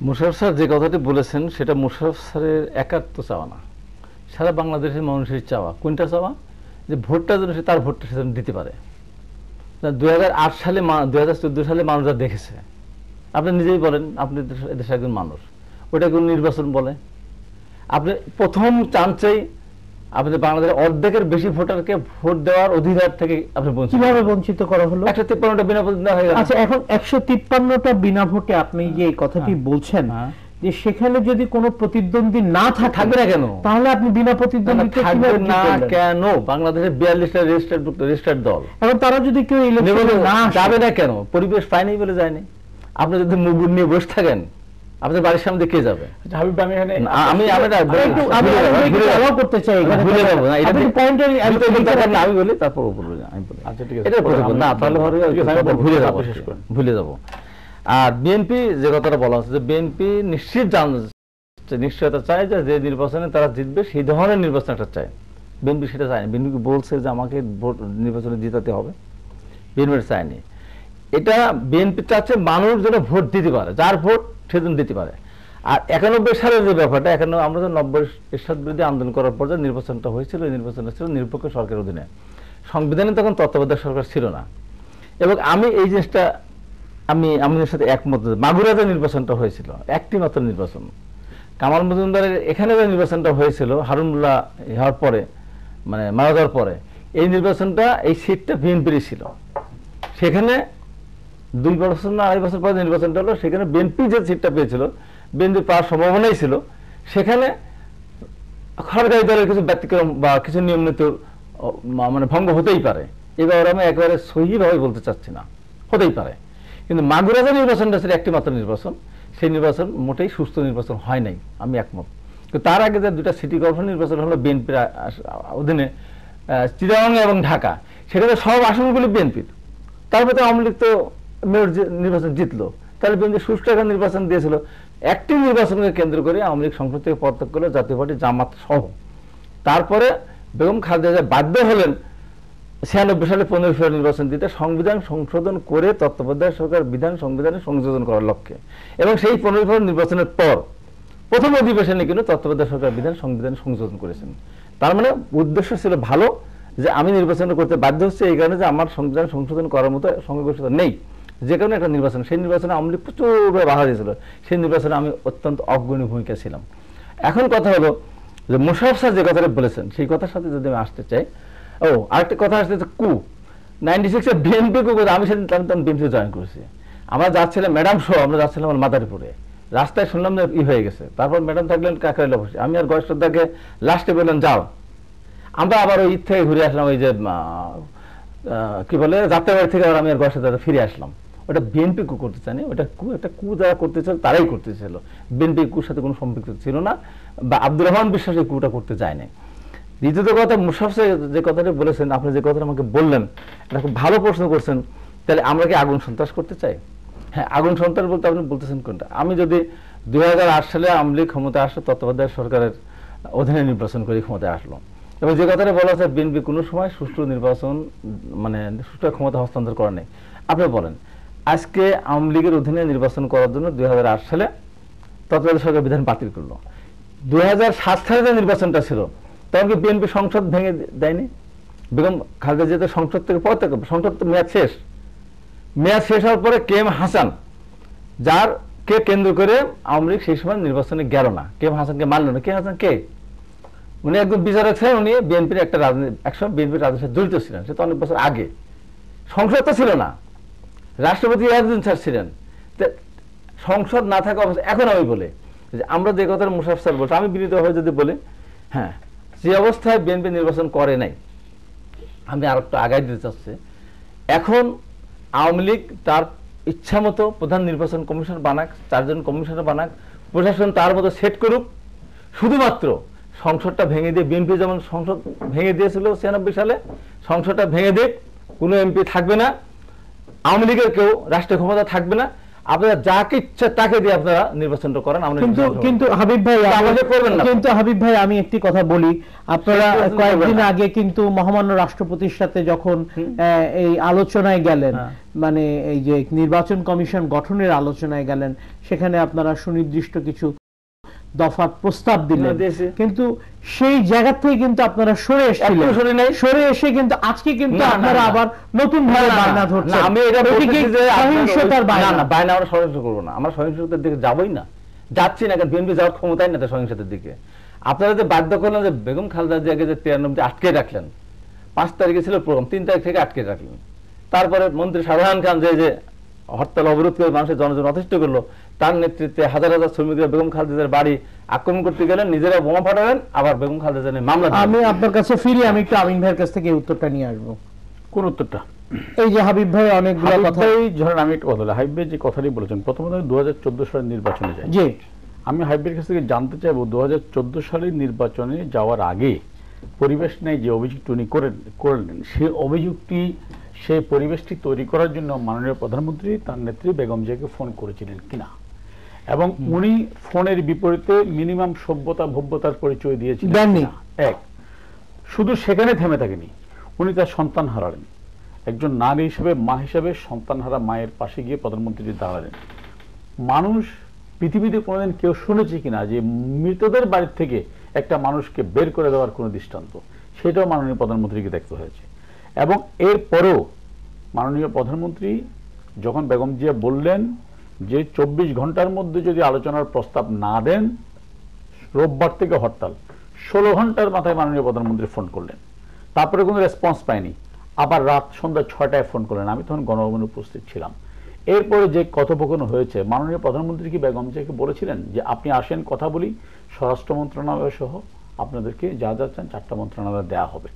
মোশাররফ স্যার যে কথাটি বলেছেন সেটা মোশাররফ স্যারের একাত্ম চাওয়া না, সারা বাংলাদেশের মানুষের চাওয়া। কোনটা চাওয়া? যে ভোটটা যেন সে তার ভোটটা সে যেন দিতে পারে। 2008 সালে 2014 সালে মানুষরা দেখেছে, আপনি নিজেই বলেন, আপনি এদেশে একজন মানুষ, ওটা কোন নির্বাচন বলে? আপনি প্রথম চান্সেই আপনি বাংলাদেশের অর্ধেকের বেশি ভোটারকে ভোট দেওয়ার অধিকার থেকে আপনি কিভাবে বঞ্চিত করা হলো? 153টা বিনা ভোট দেওয়া হয়ে গেল। আচ্ছা, এখন 153টা বিনা ভোটে আপনি যে এই কথাটি বলছেন যে সেখানে যদি কোনো প্রতিদ্বন্দ্বী না থাকবে না কেন, তাহলে আপনি বিনা প্রতিদ্বন্দ্বিতা থাকবে না কেন? বাংলাদেশের 42টা রেজিস্টার্ড দল, এখন তারা যদি কেউ ইলেকশনে না যাবে না কেন? পরিবেশ পায়নি বলে যায়নি। আপনি যদি মুগুর নিয়ে বসে থাকেন, আপনার বাড়ির সামনে কে যাবে? হাবিব, আমি এখানে করতে চাই, আমি বলি তারপর বলবো। আচ্ছা ঠিক আছে, এটা না তাহলে ভুলে যাবো। আর বিএনপি যে কথাটা বলা হচ্ছে যে বিএনপি নিশ্চয়তা চায় যে নির্বাচনে তারা জিতবে সেই ধরনের নির্বাচন একটা চায়। বিএনপি সেটা চায়নি। বিএনপি বলছে যে আমাকে ভোট নির্বাচনে জিতাতে হবে, বিএনপি চায়নি। এটা বিএনপি চাচ্ছে মানুষ যেন ভোট দিতে পারে, যার ভোট সেদিন দিতে পারে। আর 91 সালের যে ব্যাপারটা, এখানে আমরা যে 90 এরশাদ বিরোধী আন্দোলন করার পর যে নির্বাচনটা হয়েছিল, এই নির্বাচনটা ছিল নিরপেক্ষ সরকারের অধীনে। সংবিধানে তখন তত্ত্বাবধায়ক সরকার ছিল না। এবং আমি এই জিনিসটা আমি আমাদের সাথে একমত। মাগুরা যে নির্বাচনটা হয়েছিল একটি মাত্র নির্বাচন, কামাল মজুমদারের এখানে যে নির্বাচনটা হয়েছিল হারুনুল্লাহ হওয়ার পরে, মানে মারা যাওয়ার পরে, এই নির্বাচনটা এই সিটটা বিএনপিরই ছিল। সেখানে 2 বছর না 2.5 বছর পরে নির্বাচনটা হলো, সেখানে বিএনপি যে সিটটা পেয়েছিল, বিএনপি পাওয়ার সম্ভাবনাই ছিল। সেখানে সরকারি দলের কিছু ব্যতিক্রম বা কিছু নিয়ম নীতি মানে ভঙ্গ হতেই পারে। এবার আমি একেবারে সহিভাবে বলতে চাচ্ছি না, হতেই পারে। কিন্তু মাগুরা যে নির্বাচনটা ছিল একটি মাত্র নির্বাচন, সেই নির্বাচন মোটেই সুস্থ নির্বাচন হয় নাই, আমি একমত। কিন্তু তার আগে যে 2টা সিটি কর্পোরেশন নির্বাচন হলো বিএনপির অধীনে, চিটাগাং এবং ঢাকা, সেখানে সব আসনগুলি বিএনপির। তারপরে আওয়ামী লীগ তো মেয়র নির্বাচন জিতলো, তাহলে বিএনপি সুষ্ঠু একটা নির্বাচন দিয়েছিল। একটি নির্বাচনকে কেন্দ্র করে আওয়ামী লীগ সংসদ থেকে পদত্যাগ করলো, জাতীয় পার্টি জামাত সহ। তারপরে বেগম খালেদা জিয়া বাধ্য হলেন 96 সালে 15 ফেব্রুয়ারি নির্বাচন দিতে, সংবিধান সংশোধন করে তত্ত্বাবধায়ক সরকার বিধান সংবিধানে সংযোজন করার লক্ষ্যে। এবং সেই 15 ফেব্রুয়ারি নির্বাচনের পর প্রথম অধিবেশনে কিন্তু তত্ত্বাবধায়ক সরকার বিধান সংবিধানে সংযোজন করেছেন। তার মানে উদ্দেশ্য ছিল ভালো, যে আমি নির্বাচন করতে বাধ্য হচ্ছে এই কারণে যে আমার সংবিধান সংশোধন করার মতো সংখ্যাগরিষ্ঠতা নেই, যে কারণে একটা নির্বাচন, সেই নির্বাচনে আওয়ামী লীগ প্রচুরভাবে বাধা দিয়েছিল। সেই নির্বাচনে আমি অত্যন্ত অগ্রণী ভূমিকা ছিলাম। এখন কথা হলো যে মোশাররফ স্যার যে কথাটা বলেছেন সেই কথার সাথে যদি আমি আসতে চাই, আরেকটা কথা আসতে, 96-এ বিএনপি কু, আমি সেদিন তখন বিএনপি জয়েন করেছি। আমরা যাচ্ছিলাম ম্যাডাম সহ, আমরা যাচ্ছিলাম আমার মাদারীপুরে, রাস্তায় শুনলাম যে হয়ে গেছে। তারপর ম্যাডাম থাকলেন কাকাইলা বসে, আমি আর গয়েশ্বরদাকে লাস্টে বললাম যাও। আমরা আবার ওই ঈদ থেকে ঘুরে আসলাম, ওই যে কি বলে যাত্রাবাড়ি থেকে আবার আমি আর গয়েশ্বরদাকে ফিরে আসলাম। ওটা বিএনপি কু করতে চায়নি, ওটা একটা কু যারা করতে চাইল তারাই করতে চাইল, বিএনপি কুর সাথে কোনো সম্পৃক্ত ছিল না, বা আব্দুর রহমান বিশ্বাস এই কুটা করতে চায়নি। দ্বিতীয়ত কথা, মোশাররফ যে কথাটা বলেছেন, আপনি যে কথাটা আমাকে বললেন, এটা খুব ভালো প্রশ্ন করছেন। তাহলে আমরা কি আগুন সন্ত্রাস করতে চাই? হ্যাঁ, আগুন সন্ত্রাস বলতে আপনি বলতেছেন কোনটা? আমি যদি 2008 সালে আওয়ামী লীগ ক্ষমতায় আসলো, তত্ত্বাবধায়ক সরকারের অধীনে নির্বাচন করে ক্ষমতায় আসলো, এবং যে কথাটা বলা হচ্ছে বিএনপি কোনো সময় সুষ্ঠু নির্বাচন মানে সুষ্ঠু ক্ষমতা হস্তান্তর করা নেই। আপনি বলেন, আজকে আওয়ামী লীগের অধীনে নির্বাচন করার জন্য 2008 সালে তত্ত্বাবধায়ক সরকার বিধান বাতিল করলো। 2007 সালে যে নির্বাচনটা ছিল, তখন কি বিএনপি সংসদ ভেঙে দেয়নি? বেগম খালেদা জিয়া সংসদ থেকে পদত্যাগ, সংসদ তো মেয়াদ শেষ হওয়ার পরে KM হাসান, যার কে কেন্দ্র করে আওয়ামী লীগ সেই সময় নির্বাচনে গেল না, KM হাসানকে মানল না। KM হাসান কে? উনি একজন বিচারক ছিলেন, উনি বিএনপির একটা একসময় বিএনপির রাজনীতির সাথে জড়িত ছিলেন, সে তো অনেক বছর আগে। সংসদ তো ছিল না, রাষ্ট্রপতি ইয়াজউদ্দিন স্যার ছিলেন। সংসদ না থাকা অবস্থা, এখন আমি বলি যে আমরা যে কথা মোশাররফ স্যার বলছি, আমি বিনীতভাবে যদি বলি, হ্যাঁ, যে অবস্থায় বিএনপি নির্বাচন করে নাই, আমি আর একটু আগাই দিতে চাচ্ছি। এখন আওয়ামী লীগ তার ইচ্ছা মতো প্রধান নির্বাচন কমিশন বানাক, 4 জন কমিশনার বানাক, প্রশাসন তার মতো সেট করুক, শুধুমাত্র সংসদটা ভেঙে দিয়ে, বিএনপি যেমন সংসদ ভেঙে দিয়েছিল 96 সালে, সংসদটা ভেঙে দিক, কোনো এমপি থাকবে না, আওয়ামী লীগের কেউ রাষ্ট্রীয় ক্ষমতা থাকবে না, আপনারা যাকে ইচ্ছা তাকে দিয়ে আপনারা নির্বাচনটা করেন। কিন্তু হাবিব ভাই, কিন্তু হাবিব ভাই আমি একটি কথা বলি, আপনারা কয়েকদিন আগে কিন্তু মহামান্য রাষ্ট্রপতির সাথে যখন এই আলোচনায় গেলেন, মানে এই যে নির্বাচন কমিশন গঠনের আলোচনায় গেলেন, সেখানে আপনারা সুনির্দিষ্ট কিছু দফার প্রস্তাব দিলেন, কিন্তু সেই জায়গা থেকে কিন্তু আপনারা সরে এসেছিলেন, সরে এসে কিন্তু আজকে কিন্তু আপনারা আবার নতুন ভাবে বায়না ধরছেন। আমি এটা বলছি যে সহিংসতার বায়না, না বায়না আমরা সহিংসতা করবো না, আমরা সহিংসতার দিকে যাবোই না, যাচ্ছি না, কারণ বিএনপি যাওয়ার ক্ষমতাই না সহিংসতার দিকে। আপনারা যে বাধ্য করলেন যে বেগম খালেদা জিয়াকে যে 93 আটকে রাখলেন, 5 তারিখে ছিল প্রোগ্রাম, 3 তারিখ থেকে আটকে রাখলেন, তারপরে মন্ত্রী শাহজাহান খান যে হরতাল অবরোধ করে মানুষের জনজন অতিষ্ঠ করলো, তার নেতৃত্বে হাজার হাজার শ্রমিকরা বেগম খালেদার বাড়ি আক্রমণ করতে গেলেন, নিজেরা বোমা ফাটালেন, আবার বেগম খালেদা নিয়ে মামলা। আমি আপনার কাছে ফিরি, আমি একটু আমিন ভাইয়ের কাছ থেকে এই উত্তরটা নিয়ে আসবো। কোন উত্তরটা? এই যে হাবিব ভাই অনেকগুলো কথা, ধরেন আমি একটা কথা বলি, হাবিব ভাই যে কথাটি বলেছেন, প্রথমত 2014 সালের নির্বাচনে যাই, জি আমি হাবিব ভাইয়ের কাছ থেকে জানতে চাইবো 2014 সালের নির্বাচনে যাওয়ার আগে পরিবেশ নেই যে অভিযোগটি উনি করলেন, সেই অভিযোগটি, সেই পরিবেশটি তৈরি করার জন্য মাননীয় প্রধানমন্ত্রী তার নেত্রী বেগম জিয়াকে ফোন করেছিলেন কিনা, এবং উনি ফোনের বিপরীতে মিনিমাম সভ্যতা ভব্যতার পরিচয় দিয়েছিলেন। এক, শুধু সেখানে থেমে থাকেনি, উনি তার সন্তান হারালেন, একজন নারী হিসেবে, মা হিসেবে সন্তান হারা মায়ের পাশে গিয়ে প্রধানমন্ত্রী দাঁড়ালেন। মানুষ পৃথিবীতে কোনোদিন কেউ শুনেছে কিনা যে মৃতদের বাড়ির থেকে একটা মানুষকে বের করে দেওয়ার কোনো দৃষ্টান্ত, সেটাও মাননীয় প্রধানমন্ত্রীকে দেখতে হয়েছে। এবং এরপরেও মাননীয় প্রধানমন্ত্রী যখন বেগম জিয়া বললেন যে 24 ঘন্টার মধ্যে যদি আলোচনার প্রস্তাব না দেন রোববার থেকে হরতাল, 16 ঘন্টার মাথায় মাননীয় প্রধানমন্ত্রী ফোন করলেন, তারপরে কোনো রেসপন্স পায়নি, আবার রাত সন্ধ্যা 6টায় ফোন করলেন, আমি তখন গণভবনে উপস্থিত ছিলাম। এরপরে যে কথোপকথন হয়েছে, মাননীয় প্রধানমন্ত্রী কি বেগম জিয়াকে বলেছিলেন যে আপনি আসেন কথা বলি, স্বরাষ্ট্র মন্ত্রণালয় সহ আপনাদেরকে যা যা চান 4টা মন্ত্রণালয় দেওয়া হবে।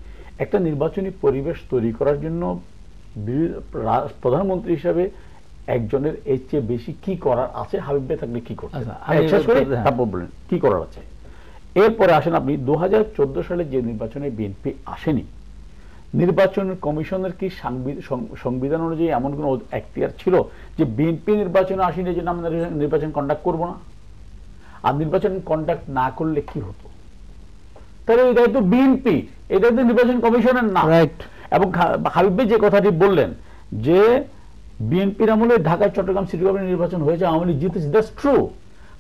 একটা নির্বাচনী পরিবেশ তৈরি করার জন্য প্রধানমন্ত্রী হিসাবে একজনের এর চেয়ে বেশি কি করার আছে? হাবিব ভাই থাকলে কি করতে, তারপর বলেন কি করার আছে। এরপরে আসেন আপনি 2014 সালে যে নির্বাচনে বিএনপি আসেনি, নির্বাচন কমিশনের কি সংবিধান অনুযায়ী এমন কোন এখতিয়ার ছিল যে বিএনপি নির্বাচনে আসেনি এই জন্য আমরা নির্বাচন কন্ডাক্ট করবো না? আর নির্বাচন কন্ডাক্ট না করলে কি হতো? তাহলে এই দায়িত্ব বিএনপি, এই দায়িত্ব নির্বাচন কমিশনের না। এবং হাবিব ভাই যে কথাটি বললেন যে বিএনপির আমলে ঢাকায় চট্টগ্রাম সিটি কর্পোরেশন নির্বাচন হয়েছে, আওয়ামী লীগ জিতেছে, দ্যাটস ট্রু।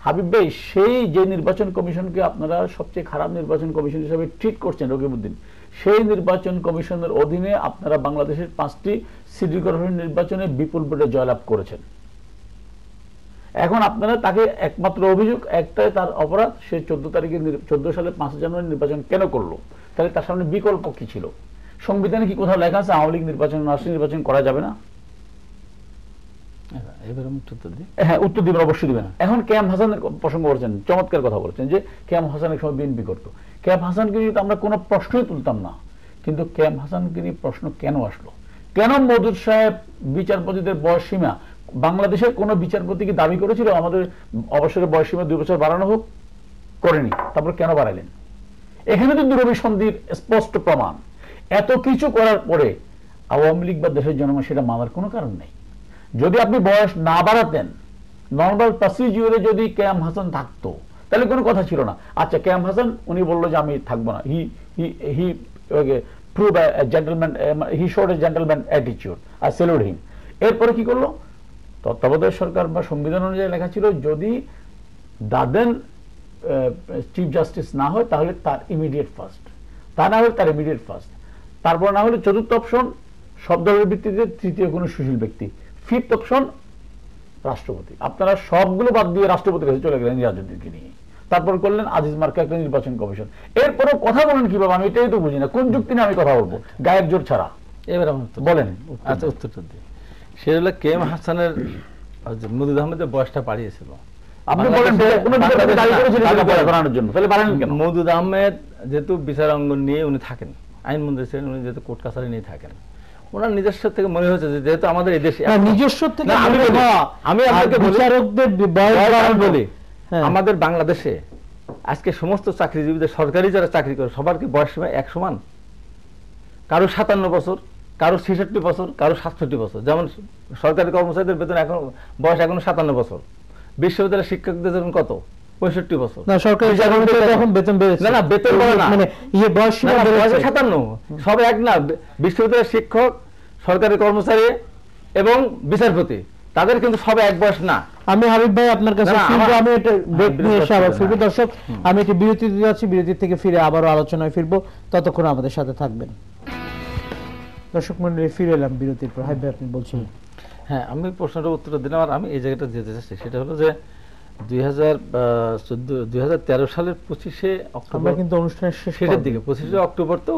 হাবিব ভাই, সেই যে নির্বাচন কমিশনকে আপনারা সবচেয়ে খারাপ নির্বাচন কমিশন হিসেবে ট্রিট করছেন রকিবউদ্দিন, সেই নির্বাচন কমিশনের অধীনে আপনারা বাংলাদেশের 5টি সিটি কর্পোরেশন নির্বাচনে বিপুল ভোটে জয়লাভ করেছেন। এখন আপনারা তাকে একমাত্র অভিযোগ একটাই, তার অপরাধ, সে 14 সালে 5 জানুয়ারি নির্বাচন কেন করলো? তাহলে তার সামনে বিকল্প কি ছিল? সংবিধানে কি কোথাও লেখা আছে আওয়ামী লীগ নির্বাচন রাষ্ট্রীয় নির্বাচন করা যাবে না? হ্যাঁ, উত্তর দিবেন, অবশ্যই দিবেন। এখন কেএম হাসানের প্রসঙ্গ বলছেন, চমৎকার কথা বলছেন যে কেএম হাসানের সময় বিএনপি করতো। কেএম হাসানকে নিয়ে আমরা কোনো প্রশ্নই তুলতাম না, কিন্তু কেএম হাসানকে নিয়ে প্রশ্ন কেন আসলো? কেন মওদুদ সাহেব বিচারপতিদের বয়স সীমা, বাংলাদেশের কোন বিচারপতি কি দাবি করেছিল আমাদের অবসরের বয়স সীমা 2 বছর বাড়ানো হোক? করেনি। তারপর কেন বাড়াইলেন? এখানে তো দুরভিসন্ধির স্পষ্ট প্রমাণ। এত কিছু করার পরে আওয়ামী লীগ বা দেশের জনগণ সেটা মানার কোনো কারণ নেই। যদি আপনি বয়স না বাড়াতেন, নর্মাল প্রসিডিউরে যদি কেএম হাসান থাকতো তাহলে কোনো কথা ছিল না। আচ্ছা, কেএম হাসান উনি বললো যে আমি থাকবো না, he prove a gentleman, he showed a gentleman attitude, I salute him. এরপরে কি করলো? তত্ত্বাবধায়ক সরকার বা সংবিধান অনুযায়ী লেখা ছিল যদি দাদেন চিফ জাস্টিস না হয় তাহলে তার ইমিডিয়েট ফার্স্ট, তা না হলে তার ইমিডিয়েট ফার্স্ট, তারপর না হলে চতুর্থ অপশন সব দলের ভিত্তিতে, তৃতীয় কোনো সুশীল ব্যক্তি, ফিফথ অপশন রাষ্ট্রপতি। আপনারা সবগুলো বাদ দিয়ে রাষ্ট্রপতির কাছে চলে গেলেন নিয়াজউদ্দিনকে নিয়ে। তারপর করলেন আজিজ মার্কা একটা নির্বাচন কমিশন। এরপরে কথা বলেন কিভাবে? আমি এটাই তো বুঝি না, কোন যুক্তি নিয়ে আমি কথা বলবো গায়ের জোর ছাড়া? এবার বলেন। আচ্ছা, উত্তরটা দিই। সেটা হলো কেএম হাসানের মওদুদ আহমেদের বয়সটা বাড়িয়েছিল। আপনি বলেন মওদুদ আহমেদ যেহেতু বিচার অঙ্গন নিয়ে উনি থাকেন, আইনমন্ত্রী ছিলেন, উনি যেহেতু কোর্ট কাছারি নিয়ে থাকেন, ওনার নিজস্ব থেকে মনে হয়েছে যে যেহেতু আমাদের এই দেশে নিজস্ব থেকে আমি আপনাকে বিচারকদের বলি, হ্যাঁ। আমাদের বাংলাদেশে আজকে সমস্ত চাকরিজীবীদের, সরকারি যারা চাকরি করে সবার কি বয়স সীমা এক সমান? কারো 57 বছর, কারো 66 বছর, কারো 67 বছর। যেমন সরকারি কর্মচারীদের বেতন এখন বয়স এখনো 57 বছর, বিশ্ববিদ্যালয়ের শিক্ষকদের বেতন কত? 65 বছর। না, সরকারি চাকরিতে এখন বেতন বেড়েছে। না, বেতন বাড়ে না, মানে বয়স সীমা বেড়েছে। 57 সব এক না। বিশ্ববিদ্যালয়ের শিক্ষক, সরকারি কর্মচারী এবং বিচারপতি তাদের কিন্তু সব এক বয়স না। আমি হাবিব ভাই আপনার কাছে ফিরবো, আমি এটা ব্রেক নিয়ে এসে আবার ফিরবো। দর্শক, আমি একটি বিরতি দিতে যাচ্ছি, বিরতি থেকে ফিরে আবারও আলোচনায় ফিরবো, ততক্ষণ আমাদের সাথে থাকবেন। দর্শক মন্ডলী, ফিরে এলাম বিরতির পর। হাবিব ভাই, আপনি বলছিলেন। হ্যাঁ, আমি প্রশ্নটা উত্তর দিলাম। আর আমি এই জায়গাটা যেতে চাচ্ছি, সেটা হলো যে 2013 সালের 25শে অক্টোবর, আমরা কিন্তু অনুষ্ঠানের শেষের দিকে 25শে অক্টোবর তো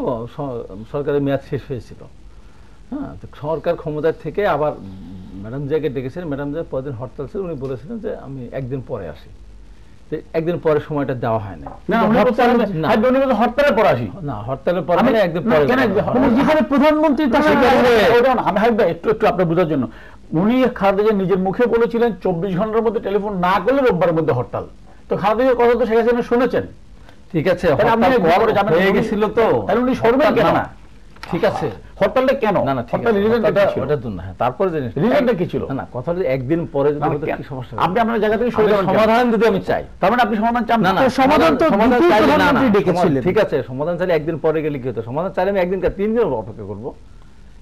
সরকারের মেয়াদ শেষ হয়েছিল। হ্যাঁ, তো সরকার ক্ষমতার থেকে আবার ম্যাডাম জিয়াকে ডেকেছিলেন। ম্যাডাম জিয়া পরদিন হরতাল ছিল, উনি বলেছিলেন যে আমি একদিন পরে আসি। একদিন পরে সময়টা দেওয়া হয় না। হরতালের পর আসি না, হরতালের পরে মানে একদিন পরে। যেখানে প্রধানমন্ত্রী একটু আপনার বোঝার জন্য, উনি খালেদা জিয়া নিজের মুখে বলেছিলেন 24 ঘন্টার মধ্যে টেলিফোন না করলে রোববারের মধ্যে হরতাল। তো খালেদা জিয়ার কথা তো শেখ হাসিনা শুনেছেন। ঠিক আছে, হয়ে গেছিল তো, উনি সরবেন কেন? ঠিক আছে, হরতালটা কেন? না না, ঠিক আছে, ওটার জন্য। হ্যাঁ, তারপরে রিজনটা কি ছিল? না, কথা হলো একদিন পরে যদি হতো কি সমস্যা? আপনি আপনার জায়গা থেকে সমাধান যদি আমি চাই, তার মানে আপনি সমাধান চান না? সমাধান তো প্রধানমন্ত্রী ডেকেছিলেন। ঠিক আছে, সমাধান চাইলে একদিন পরে গেলে কি হতো? সমাধান চাইলে আমি একদিন 3 দিন অপেক্ষা করবো।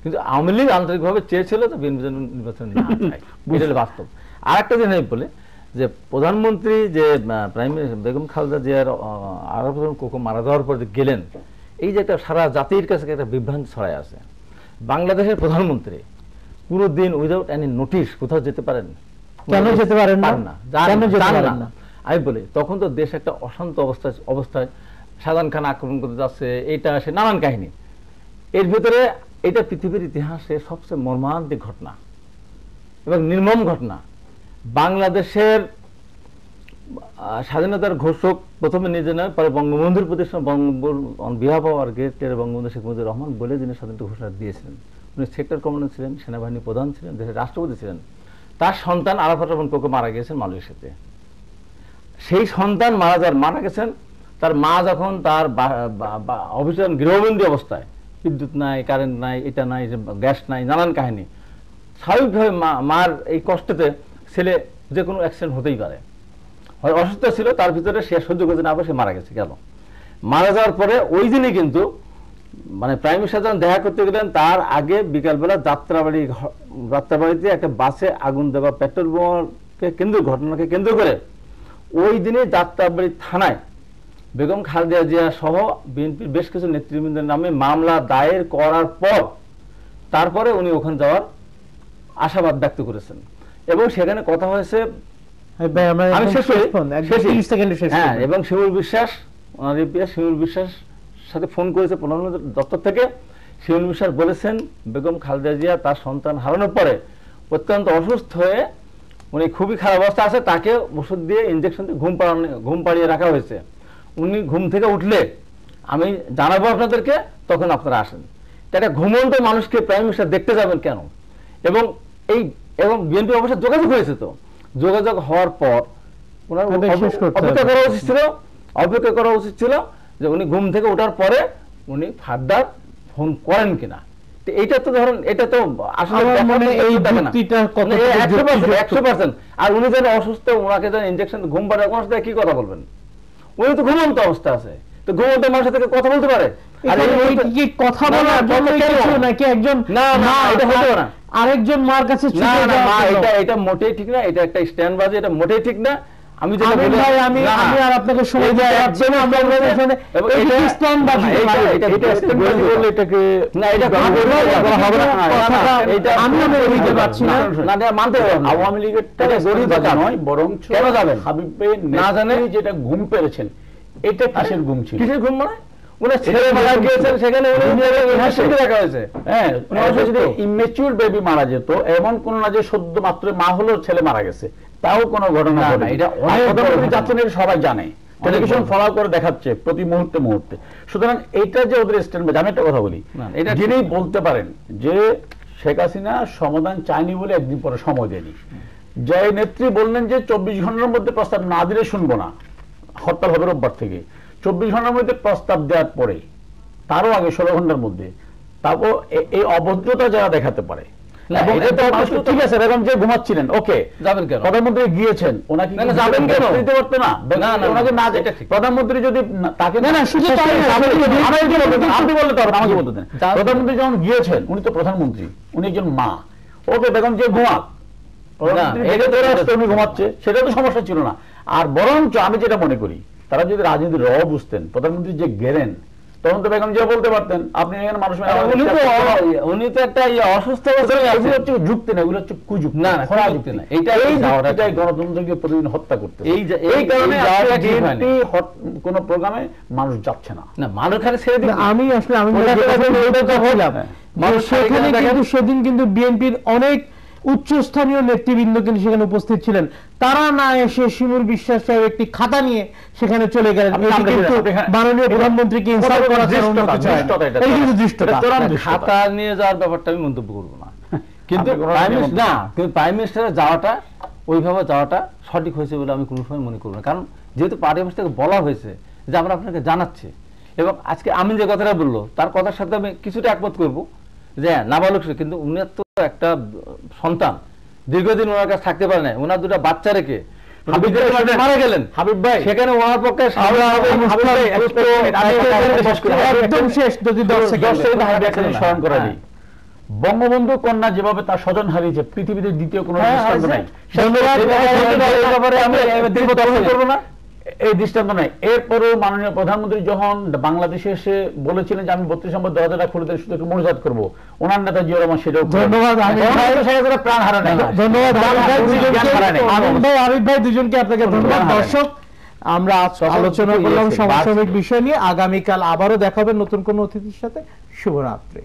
কিন্তু আওয়ামী লীগ আন্তরিকভাবে চেয়েছিল তো বিএনপি নির্বাচন না চাই, এটা বাস্তব। আর একটা জিনিস আমি বলি যে প্রধানমন্ত্রী যে বেগম খালেদা জিয়ার আরব কোকো মারা যাওয়ার পর যে গেলেন, এই যে একটা সারা জাতির কাছে একটা বিভ্রান্তি ছড়ায় আছে। বাংলাদেশের প্রধানমন্ত্রী পুরো দিন উইদাউট এনি নোটিশ কোথাও যেতে পারেন? কেন যেতে পারেন না? আমি বলি, তখন তো দেশ একটা অশান্ত অবস্থায় শাহজাহান খান আক্রমণ করতে যাচ্ছে, এইটা আসে নানান কাহিনী। এর ভিতরে এটা পৃথিবীর ইতিহাসে সবচেয়ে মর্মান্তিক ঘটনা এবং নির্মম ঘটনা। বাংলাদেশের স্বাধীনতার ঘোষক প্রথমে নিজে নয়, পরে বঙ্গবন্ধুর প্রতিষ্ঠান on behalf of our great leader Bangabandhu Sheikh Mujibur Rahman বলে যিনি স্বাধীনতা ঘোষণা দিয়েছিলেন। উনি সেক্টর কমান্ডার ছিলেন, সেনাবাহিনী প্রধান ছিলেন, দেশের রাষ্ট্রপতি ছিলেন। তার সন্তান আরাফাত রহমান কোকো মারা গিয়েছেন মালয়েশিয়াতে। সেই সন্তান মারা গেছেন। তার মা যখন তার অভিযান গৃহবন্দী অবস্থায়, বিদ্যুৎ নাই, কারেন্ট নাই, এটা নাই, গ্যাস নাই, নানান কাহিনী, স্বাভাবিকভাবে মার এই কষ্টতে ছেলে যে কোনো অ্যাক্সিডেন্ট হতেই পারে। হয় অসুস্থ ছিল, তার ভিতরে সে সহ্য করতে না পারে, সে মারা গেছে। গেল মারা যাওয়ার পরে ওই দিনই কিন্তু মানে প্রাইম মিনিস্টার যখন দেখা করতে গেলেন, তার আগে বিকালবেলা যাত্রাবাড়িতে একটা বাসে আগুন দেওয়া, পেট্রোল বোমাকে ঘটনাকে কেন্দ্র করে ওই দিনে যাত্রাবাড়ি থানায় বেগম খালেদা জিয়া সহ বিএনপির বেশ কিছু নেতৃবৃন্দের নামে মামলা দায়ের করার পর তারপরে উনি ওখানে যাওয়ার আশাবাদ ব্যক্ত করেছেন। এবং সেখানে কথা হয়েছে, এবং শিমুল বিশ্বাস, ওনার শিমুল বিশ্বাস সাথে ফোন করেছে প্রধানমন্ত্রী দপ্তর থেকে। শিমুল বিশ্বাস বলেছেন বেগম খালেদা জিয়া তার সন্তান হারানোর পরে অত্যন্ত অসুস্থ হয়ে উনি খুবই খারাপ অবস্থা আছে, তাকে ওষুধ দিয়ে ইনজেকশন দিয়ে ঘুম পাড়িয়ে রাখা হয়েছে। উনি ঘুম থেকে উঠলে আমি জানাবো আপনাদেরকে, তখন আপনারা আসেন। একটা ঘুমন্ত মানুষকে প্রাইম মিনিস্টার দেখতে যাবেন কেন? এবং বিএনপি অবশ্যই যোগাযোগ হয়েছে, তো যোগাযোগ হওয়ার পর ওনার অপেক্ষা করা উচিত ছিল যে উনি ঘুম থেকে ওঠার পরে উনি ফার্দার ফোন করেন কিনা। এইটা তো ধরেন, এটা তো আসলে 100%। আর উনি যেন অসুস্থ, ওনাকে যেন ইনজেকশন ঘুম পাড়ে, ওনার সাথে কি কথা বলবেন? উনি তো ঘুমন্ত অবস্থা আছে, তো ঘুমন্ত মানুষের থেকে কথা বলতে পারে? আরেকজন মার কাছে এটা মোটেই ঠিক না, এটা একটা স্ট্যান্ডবাজি, এটা মোটেই ঠিক না। আমি আপনাকে সময় আওয়ামী লীগের নয়, বরং কেন যাবেন না জানে যেটা ঘুম পেরেছেন, এটা কিসের ঘুম ছিল? কিসের ঘুম মানে ওনার ছেলে মারা গিয়েছেন, সেখানে রাখা হয়েছে। হ্যাঁ, যদি ইমেচিউর বেবি মারা যেত, এমন কোন না যে সদ্য মাত্র মা হলো ছেলে মারা গেছে, তাও কোনো ঘটনা না। এটা যাচ্ছেন, সবাই জানে, টেলিভিশন ফলো করে দেখাচ্ছে প্রতি মুহূর্তে। সুতরাং এইটা যে ওদের স্ট্যান্ড, আমি একটা কথা বলি, যিনি বলতে পারেন যে শেখ হাসিনা সমাধান চায়নি বলে একদিন পরে সময় দেয়নি, যে নেত্রী বললেন যে 24 ঘন্টার মধ্যে প্রস্তাব না দিলে শুনবো না, হরতাল হবে রোববার থেকে। 24 ঘন্টার মধ্যে প্রস্তাব দেওয়ার পরে, তারও আগে 16 ঘন্টার মধ্যে, তারপর এই অভদ্রতা যারা দেখাতে পারে, এবং এটা মানুষ ঠিক আছে বেগম যে ঘুমাচ্ছিলেন, ওকে যাবেন কেন, প্রধানমন্ত্রী গিয়েছেন, ওনাকে যাবেন কেন দিতে পারতো না, ওনাকে না যেটা প্রধানমন্ত্রী যদি তাকে না শুধু আপনি বললে তো আমাকে বলতে দেন, প্রধানমন্ত্রী যখন গিয়েছেন উনি তো প্রধানমন্ত্রী, উনি একজন মা, ওকে বেগম যে ঘুমাক, উনি ঘুমাচ্ছে, সেটা তো সমস্যা ছিল না। আর বরঞ্চ আমি যেটা মনে করি, তারা যদি রাজনীতির র বুঝতেন, প্রধানমন্ত্রী যে গেলেন, তখন তো বেগম জিয়া বলতে পারতেন আপনি এখানে মানুষ, উনি তো একটা অসুস্থ এগুলো হচ্ছে যুক্তি না, এগুলো হচ্ছে কুযুক্তি, না যুক্তি না, এইটাই গণতন্ত্রকে প্রতিদিন হত্যা করতে। এই কারণে কোন প্রোগ্রামে মানুষ যাচ্ছে না, মানুষ খালি ছেড়ে দিন। আমি আসলে সেদিন কিন্তু বিএনপির অনেক উচ্চস্থানীয় নেতৃবৃন্দ কিন্তু সেখানে উপস্থিত ছিলেন, তারা না এসে শিমুল বিশ্বাস সাহেব একটি খাতা নিয়ে সেখানে চলে গেলেন। মাননীয় প্রধানমন্ত্রীকে ইনসাল্ট করার খাতা নিয়ে যাওয়ার ব্যাপারটা আমি মন্তব্য করবো না, কিন্তু প্রাইম মিনিস্টারের যাওয়াটা, ওইভাবে যাওয়াটা সঠিক হয়েছে বলে আমি কোনো সময় মনে করবো না। কারণ যেহেতু পার্টি অফিস থেকে বলা হয়েছে যে আমরা আপনাকে জানাচ্ছি, এবং আজকে আমি যে কথাটা বললো তার কথার সাথে আমি কিছুটা একমত করবো যে নাবালক, কিন্তু উনি তো একটা সন্তান, দীর্ঘদিন ওনার কাছে থাকতে পারে না, ওনার দুটা বাচ্চা রেখে মারা গেলেন হাবিব ভাই, সেখানে ওনার পক্ষে বঙ্গবন্ধু কন্যা যেভাবে তার স্বজন হারিয়েছে, পৃথিবীতে দ্বিতীয় কোনো দৃষ্টান্ত নাই, করবো না এই দৃষ্টান্ত নাই। এরপরেও মাননীয় প্রধানমন্ত্রী যখন বাংলাদেশে এসে বলেছিলেন যে আমি 32 নম্বর দরজাটা খুলে দেন, শুধু একটু মনোজাত করবো, ওনার নেতা জিয়া রহমান সেটাও ধন্যবাদ। প্রাণ হারা নাই, ধন্যবাদ আবিদ ভাই, দুজনকে আপনাকে ধন্যবাদ। দর্শক, আমরা আলোচনা করলাম সমসাময়িক বিষয় নিয়ে, আগামীকাল আবারও দেখাবেন নতুন কোন অতিথির সাথে। শুভরাত্রি।